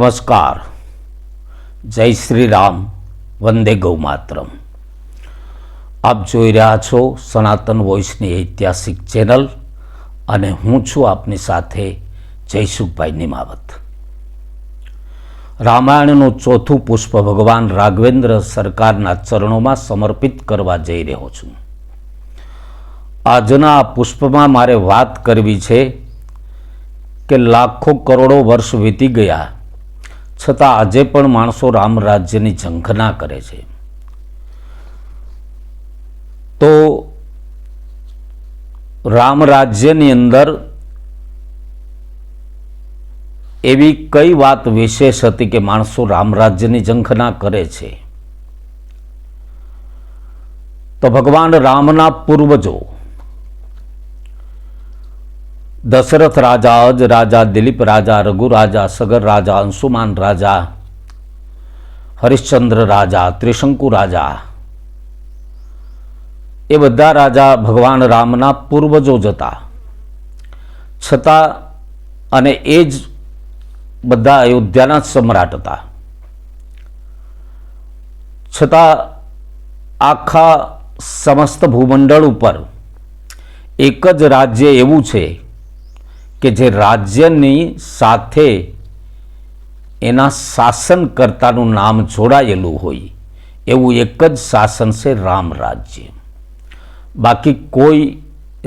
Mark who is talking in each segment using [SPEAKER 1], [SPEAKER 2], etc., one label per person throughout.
[SPEAKER 1] નમસ્કાર, જય શ્રી રામ, વંદે ગૌ માતરમ. આપ જોઈ રહ્યા છો સનાતન વોઇસની ઐતિહાસિક ચેનલ અને હું છું આપની સાથે જયસુખભાઈ નિમાવત. રામાયણનું ચોથું પુષ્પ ભગવાન રાઘવેન્દ્ર સરકારના ચરણોમાં સમર્પિત કરવા જઈ રહ્યો છું. આજના આ પુષ્પમાં મારે વાત કરવી છે કે લાખો કરોડો વર્ષ વીતી ગયા છતાં આજે પણ માણસો રામ રાજ્યની ઝંખના કરે છે. તો રામ રાજ્યની અંદર એવી કઈ વાત વિશેષ હતી કે માણસો રામ રાજ્યની ઝંખના કરે છે? તો ભગવાન રામના પૂર્વજો દશરથ રાજા, અજ રાજા, દિલીપ રાજા, રઘુ રાજા, સગર રાજા, અંશુમાન રાજા, હરિશ્ચંદ્ર રાજા, ત્રિશંકુ રાજા, એ બધા રાજા ભગવાન રામના પૂર્વજો જ હતા. છતાં અને એ જ બધા અયોધ્યાના સમ્રાટ હતા. છતાં આખા સમસ્ત ભૂમંડળ ઉપર એક જ રાજ્ય એવું છે કે જે રાજ્યની સાથે એના શાસનકર્તાનું નામ જોડાયેલું હોય એવું એક જ શાસન છે રામ રાજ્ય. બાકી કોઈ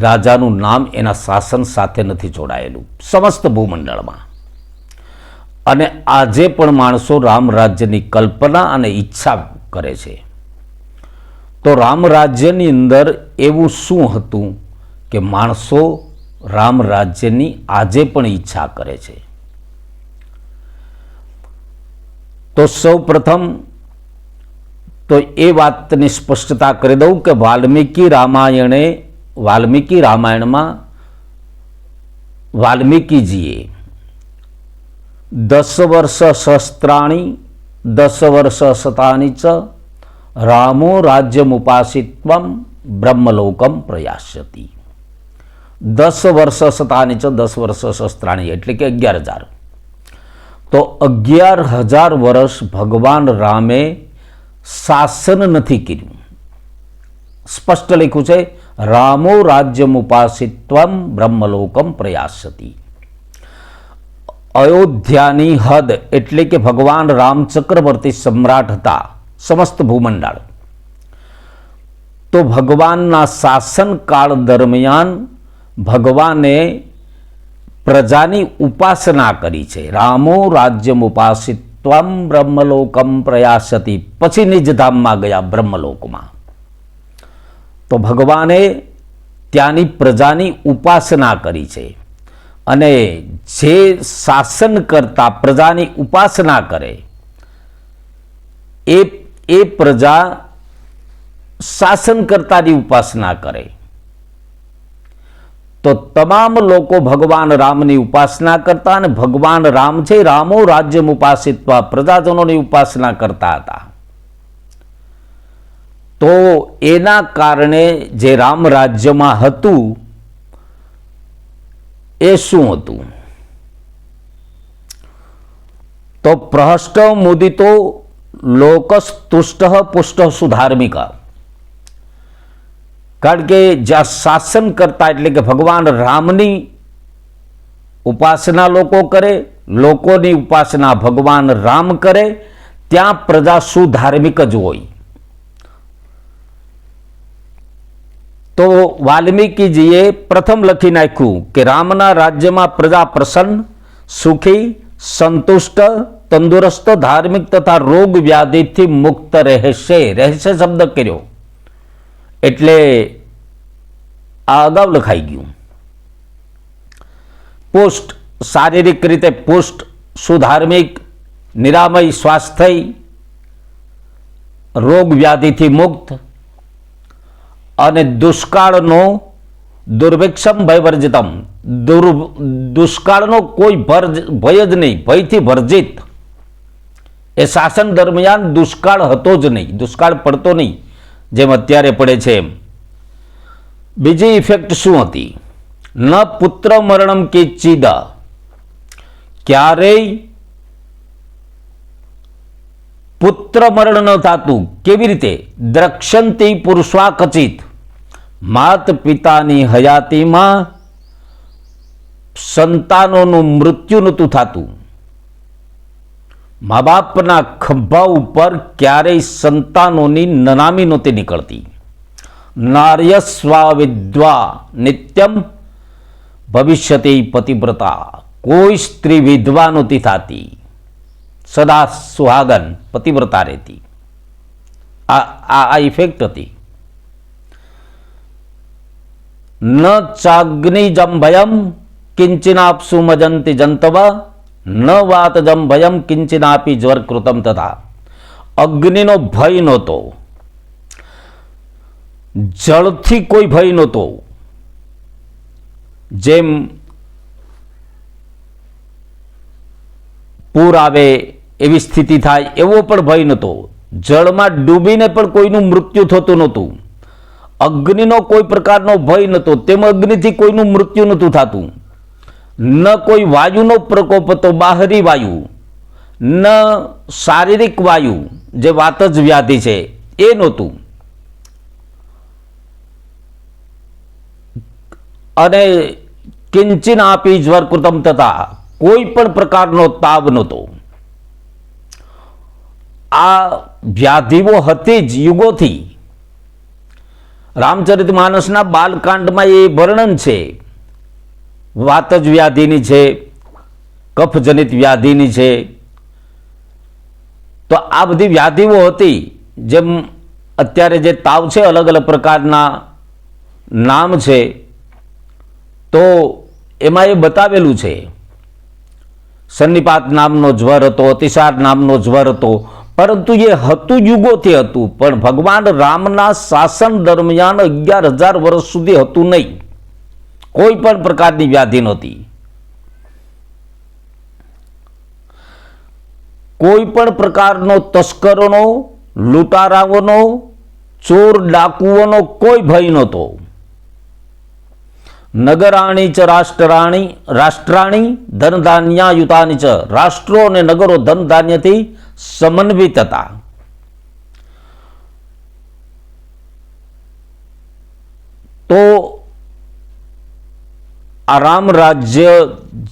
[SPEAKER 1] રાજાનું નામ એના શાસન સાથે નથી જોડાયેલું સમસ્ત ભૂમંડળમાં. અને આજે પણ માણસો રામ રાજ્યની કલ્પના અને ઈચ્છા કરે છે. તો રામ રાજ્યની અંદર એવું શું હતું કે માણસો રામ રાજ્યની આજે પણ ઈચ્છા કરે છે? તો સૌ પ્રથમ તો એ વાતની સ્પષ્ટતા કરી દઉં કે વાલ્મીકી રામાયણમાં વાલ્મીકીજીએ 10 વર્ષ શસ્ત્રાણી 10 વર્ષ શતાની ચ રામો રાજ્યમુપાસિત્વમ બ્રહ્મલોકમ પ્રયાસ્યતિ. 10 વર્ષ શતાની ચ 10 વર્ષ શસ્ત્રાણી એટલે કે 11,000. તો 11,000 વર્ષ ભગવાન રામે શાસન નથી કર્યું. સ્પષ્ટ લખ્યું છે રામો રાજ્યમુપાસિત્વમ બ્રહ્મલોકમ પ્રયાસ્યતિ. અયોધ્યાની હદ એટલે કે ભગવાન રામ ચક્રવર્તી સમ્રાટ હતા સમસ્ત ભૂમંડળ. તો ભગવાનના શાસનકાળ દરમિયાન ભગવાને પ્રજાની ઉપાસના કરી છે. રામો રાજ્યમુપાસિત્વમ બ્રહ્મલોકમ પ્રયાસ્યતિ. પછી નિજધામમાં ગયા બ્રહ્મલોકમાં. તો ભગવાને ત્યાંની પ્રજાની ઉપાસના કરી છે. અને જે શાસન કરતા પ્રજાની ઉપાસના કરે એ પ્રજા શાસનકર્તાની ઉપાસના કરે. તો તમામ લોકો ભગવાન રામની ઉપાસના કરતા અને ભગવાન રામ છે રામો રાજ્યમુપાસિત્વા પ્રજાજનોની ઉપાસના કરતા હતા. તો એના કારણે જે રામ રાજ્યમાં હતું એ શું હતું? તો પ્રહષ્ટ મુદિતો લોકસ્તુષ્ટ પુષ્ટ સુધાર્મિક. કારણ કે જ્યાં શાસન કરતા એટલે કે ભગવાન રામની ઉપાસના લોકો કરે, લોકોની ઉપાસના ભગવાન રામ કરે, ત્યાં પ્રજા સુધાર્મિક જ હોય. તો વાલ્મીકીજીએ પ્રથમ લખી નાખ્યું કે રામના રાજ્યમાં પ્રજા પ્રસન્ન, સુખી, સંતુષ્ટ, તંદુરસ્ત, ધાર્મિક તથા રોગ વ્યાધિથી મુક્ત રહેશે. રહેશે શબ્દ કર્યો એટલે આ અગાઉ લખાઈ ગયું. પુષ્ટ શારીરિક રીતે પુષ્ટ, સુધાર્મિક, નિરામય સ્વાસ્થ્ય, રોગ વ્યાધિથી મુક્ત અને દુષ્કાળનો દુર્ભિક્ષમ ભયવર્જિતમ. દુષ્કાળનો કોઈ ભય જ નહીં, ભયથી વર્જિત. એ શાસન દરમિયાન દુષ્કાળ હતો જ નહીં, દુષ્કાળ પડતો નહીં જેમ અત્યારે પડે છે એમ. બીજી ઇફેક્ટ શું હતી? ન પુત્ર મરણમ કે ચીદ, ક્યારેય પુત્ર મરણ ન થતું. કેવી રીતે? દ્રક્ષંતી પુરુષવા કચિત, માત પિતાની હયાતીમાં સંતાનોનું મૃત્યુ નહોતું થતું. મા બાપના ખભા ઉપર ક્યારેય સંતાનોની નનામી નહોતી નીકળતી. નાર્યસ્વા વિદ્વા નિત્યમ ભવિષ્યતિ પતિવ્રતા, કોઈ સ્ત્રી વિધવા નહોતી થતી, સદા સુહાગન પતિવ્રતા રહેતી. આ ઇફેક્ટ હતી. ન ચાગ્નિજમ ભયમ કિંચિનાપસુ મજંતિ જંતવ ન વાતજમ ભયમ કિંચિનાપી જ્વરકૃતમ તથા. અગ્નિનો ભય નહોતો, જળથી કોઈ ભય નહોતો. જેમ પૂર આવે એવી સ્થિતિ થાય એવો પણ ભય નહોતો. જળમાં ડૂબીને પણ કોઈનું મૃત્યુ થતું નહોતું. અગ્નિનો કોઈ પ્રકારનો ભય નહોતો, તેમ અગ્નિથી કોઈનું મૃત્યુ નહોતું થતું. ન કોઈ વાયુનો પ્રકોપ હતો, બાહરી વાયુ, ન શારીરિક વાયુ જે વાત જ વ્યાધિ છે એ નહોતું. અને કિંચિન આપી જ્વરકૃતમ તથા કોઈ પણ પ્રકારનો તાવ નહોતો. આ વ્યાધિઓ હતી જ યુગોથી. રામચરિતમાનસના બાલકાંડમાં એ વર્ણન છે. વાત જ વ્યાધિની છે, કફજનિત વ્યાધિની છે. તો આ બધી વ્યાધિઓ હતી. જેમ અત્યારે જે તાવ છે, અલગ અલગ પ્રકારના નામ છે, તો એમાં એ બતાવેલું છે. સન્નિપાત નામનો જ્વર હતો, અતિસાર નામનો જ્વર હતો, પરંતુ એ હતું યુગોથી હતું. પણ ભગવાન રામના શાસન દરમિયાન 11,000 વર્ષ સુધી હતું નહીં. કોઈ પણ પ્રકારની વ્યાધિ નહોતી. કોઈ પણ પ્રકારનો તસ્કરોનો, લૂંટારાઓનો, ચોર ડાકુઓનો કોઈ ભય નહોતો. નગરાણી ચ રાષ્ટ્રાણી ધનધાન્યાયુતાની ચ, રાષ્ટ્રો અને નગરો ધનધાન્યથી સમન્વિત હતા. તો આ રામ રાજ્ય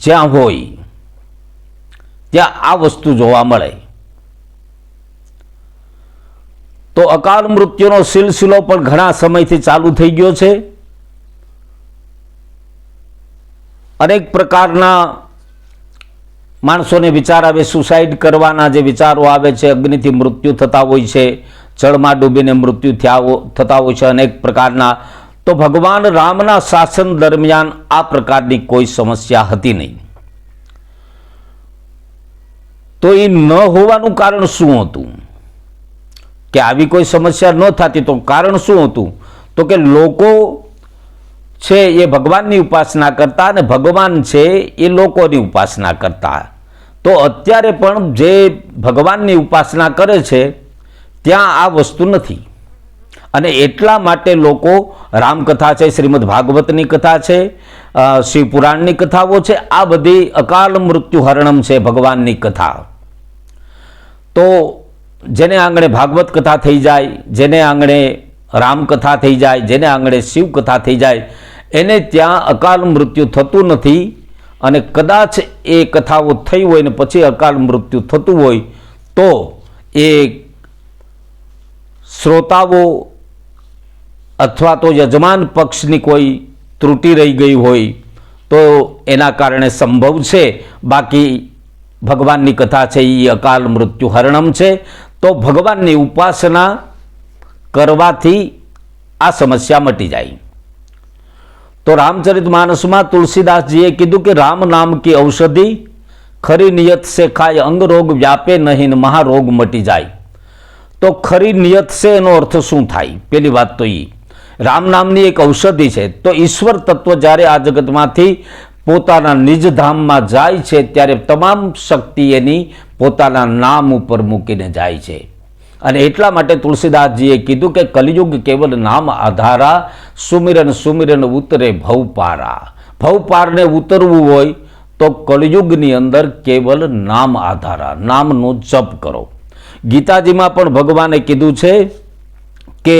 [SPEAKER 1] જ્યાં હોય ત્યાં આ વસ્તુ જોવા મળે. તો અકાલ મૃત્યુનો સિલસિલો પણ ઘણા સમયથી ચાલુ થઈ ગયો છે. અનેક પ્રકારના માણસોને વિચાર આવે, સુસાઇડ કરવાના જે વિચારો આવે છે, અગ્નિથી મૃત્યુ થતા હોય છે, જળમાં ડૂબીને મૃત્યુ થતા હોય છે અનેક પ્રકારના. તો ભગવાન રામના શાસન દરમિયાન આ પ્રકારની કોઈ સમસ્યા હતી નહીં. તો એ ન હોવાનું કારણ શું હતું? કે આવી કોઈ સમસ્યા ન થતી તો કારણ શું હતું? તો કે લોકો છે એ ભગવાનની ઉપાસના કરતા અને ભગવાન છે એ લોકોની ઉપાસના કરતા. તો અત્યારે પણ જે ભગવાનની ઉપાસના કરે છે ત્યાં આ વસ્તુ નથી. અને એટલા માટે લોકો રામકથા છે, શ્રીમદ ભાગવતની કથા છે, શિવપુરાણની કથાઓ છે, આ બધી અકાલ મૃત્યુ હરણમ છે ભગવાનની કથા. તો જેને આંગણે ભાગવત કથા થઈ જાય, જેને આંગણે રામકથા થઈ જાય, જેને આંગણે શિવકથા થઈ જાય, એને ત્યાં અકાલ મૃત્યુ થતું નથી. અને કદાચ એ કથાઓ થઈ હોય ને પછી અકાલ મૃત્યુ થતું હોય તો એ શ્રોતાઓ અથવા તો યજમાન પક્ષની કોઈ ત્રુટિ રહી ગઈ હોય તો એના કારણે સંભવ છે. બાકી ભગવાનની કથા છે એ અકાલ મૃત્યુ હરણમ છે. તો ભગવાનની ઉપાસના કરવાથી આ સમસ્યા મટી જાય. તો રામચરિતમાનસમાં તુલસીદાસજીએ કીધું કે રામ નામ કી ઔષધિ ખરી નિયત સે ખાય, અંગ રોગ વ્યાપે નહીં, મહારોગ મટી જાય. તો ખરી નિયત સે એનો અર્થ શું થાય? પેલી વાત તો એ રામ નામની એક ઔષધિ છે. તો ઈશ્વર તત્વ જ્યારે આ જગતમાંથી પોતાના નિજ ધામમાં જાય છે ત્યારે તમામ શક્તિ એની પોતાના નામ ઉપર મૂકીને જાય છે. અને એટલા માટે તુલસીદાસજીએ કીધું કે કલિયુગ કેવલ નામ આધારા, સુમિરન સુમિરન ઉતરે ભવપારા. ભવપારને ઉતરવું હોય તો કલિયુગની અંદર કેવલ નામ આધારા, નામનો જપ કરો. ગીતાજીમાં પણ ભગવાને કીધું છે કે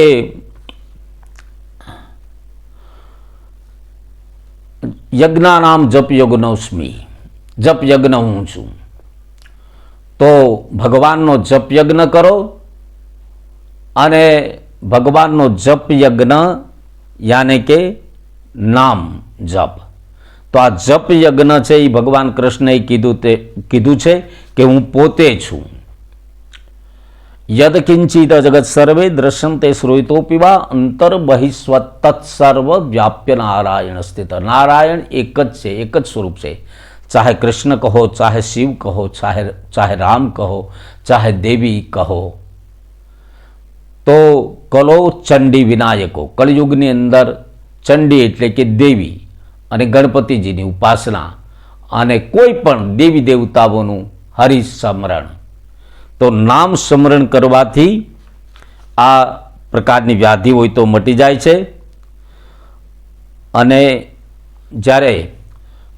[SPEAKER 1] યજ્ઞાનામ જપ યજ્ઞોસ્મી, જપ યજ્ઞ હું છું. તો ભગવાનનો જપ યજ્ઞ કરો અને ભગવાનનો જપ યજ્ઞ યાને કે નામ જપ. તો આ જપ યજ્ઞ છે એ ભગવાન કૃષ્ણએ કીધું છે કે હું પોતે છું. યદ કિંચિત જગત સર્વે દ્રશ્યંતે શ્રુતોપી વા અંતર બહિસ્વ તત્સર્વ વ્યાપ્ય નારાયણ સ્થિત. નારાયણ એક જ છે, એક જ સ્વરૂપ છે. ચાહે કૃષ્ણ કહો, ચાહે શિવ કહો, ચાહે રામ કહો, ચાહે દેવી કહો. તો કલો ચંડી વિનાયકો, કળયુગની અંદર ચંડી એટલે કે દેવી અને ગણપતિજીની ઉપાસના અને કોઈ પણ દેવી દેવતાઓનું હરિસ્મરણ. તો નામ સ્મરણ કરવાથી આ પ્રકારની વ્યાધિ હોય તો મટી જાય છે. અને જ્યારે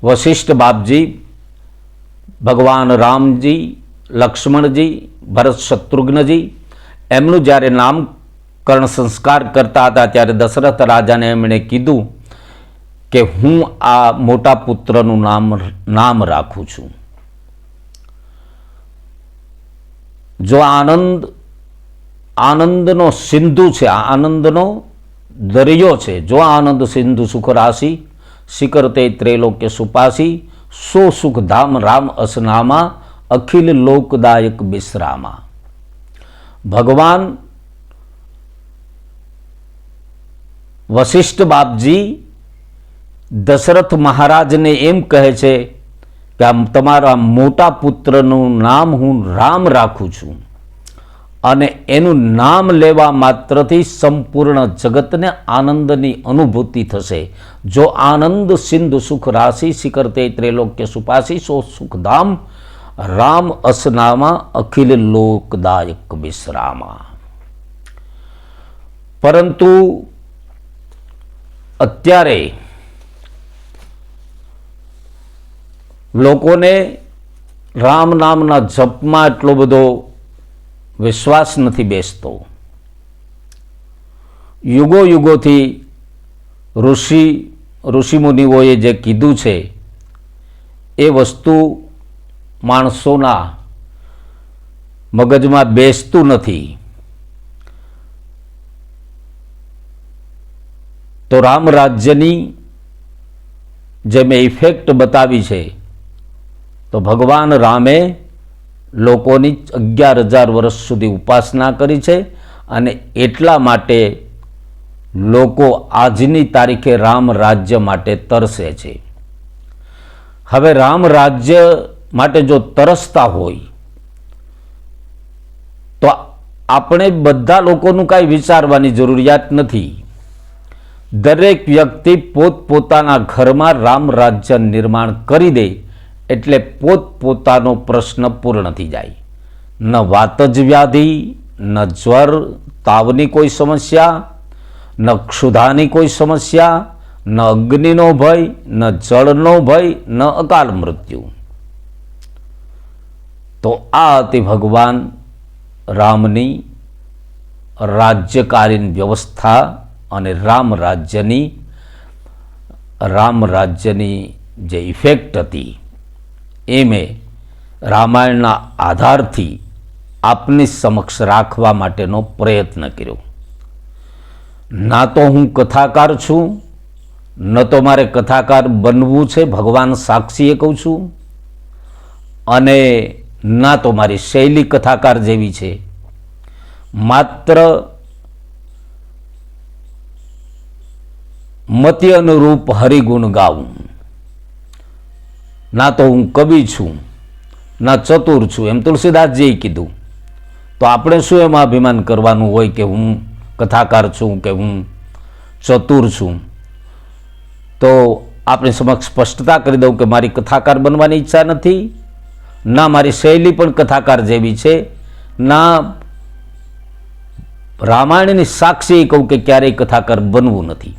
[SPEAKER 1] વશિષ્ઠ બાપજી ભગવાન રામજી, લક્ષ્મણજી, ભરત શત્રુઘ્નજી એમનું જ્યારે નામકરણ સંસ્કાર કરતા હતા ત્યારે દશરથ રાજાને એમણે કીધું કે હું આ મોટા પુત્રનું નામ રાખું છું. જો આનંદનો સિંધુ છે, આનંદનો દરિયો છે, જો આનંદ સિંધુ સુખ રાશિ શિખર તે ત્રૈલોક્ય સુપાસી, સો સુખધામ રામ અસનામા અખિલ લોકદાયક વિશ્રામા. ભગવાન વશિષ્ઠ બાપજી દશરથ મહારાજને એમ કહે છે કે આ તમારા મોટા પુત્રનું નામ હું રામ રાખું છું અને એનું નામ લેવા માત્રથી સંપૂર્ણ જગતને આનંદની અનુભૂતિ થશે. જો આનંદ સિંધુ સુખ રાશિ શિખર તે ત્રૈલોક્ય સુપાસી, સો સુખધામ રામ અસનામા અખિલ લોકદાયક વિશ્રામા. પરંતુ અત્યારે લોકોને રામ નામના જપમાં એટલો બધો વિશ્વાસ નથી બેસતો. યુગો યુગોથી ઋષિમુનિઓએ જે કીધું છે એ વસ્તુ માણસોના મગજમાં બેસતું નથી. તો રામ રાજ્યની જે મેં ઇફેક્ટ બતાવી છે તો ભગવાન રામે લોકોની 11,000 વર્ષ સુધી ઉપાસના કરી છે અને એટલા માટે લોકો આજની તારીખે રામ રાજ્ય માટે તરસે છે. હવે રામ રાજ્ય માટે જો તરસતા હોય તો આપણે બધા લોકોનું કાંઈ વિચારવાની જરૂરિયાત નથી. દરેક વ્યક્તિ પોતપોતાના ઘરમાં રામ રાજ્ય નિર્માણ કરી દે એટલે પોતપોતાનો પ્રશ્ન પૂર્ણ થઈ જાય. ન વાત જ વ્યાધિ, ન જ્વર તાવની કોઈ સમસ્યા, ન ક્ષુધાની કોઈ સમસ્યા, ન અગ્નિનો ભય, ન જળનો ભય, ન અકાલ મૃત્યુ. તો આ હતી ભગવાન રામની રાજ્યકાલીન વ્યવસ્થા અને રામ રાજ્યની જે ઇફેક્ટ હતી એ મેં રામાયણના આધારથી આપની સમક્ષ રાખવા માટેનો પ્રયત્ન કર્યો. ના તો હું કથાકાર છું, ન તો મારે કથાકાર બનવું છે, ભગવાન સાક્ષીએ કહું છું, અને ના તો મારી શૈલી કથાકાર જેવી છે. માત્ર મતિ અનુરૂપ હરિગુણ ગાવું. ના તો હું કવિ છું, ના ચતુર છું, એમ તુલસીદાસજીએ કીધું. તો આપણે શું એમાં અભિમાન કરવાનું હોય કે હું કથાકાર છું કે હું ચતુર છું? તો આપણી સમક્ષ સ્પષ્ટતા કરી દઉં કે મારી કથાકાર બનવાની ઈચ્છા નથી, ના મારી શૈલી પણ કથાકાર જેવી છે, ના રામાયણની સાક્ષી કહું કે ક્યારેય કથાકાર બનવું નથી.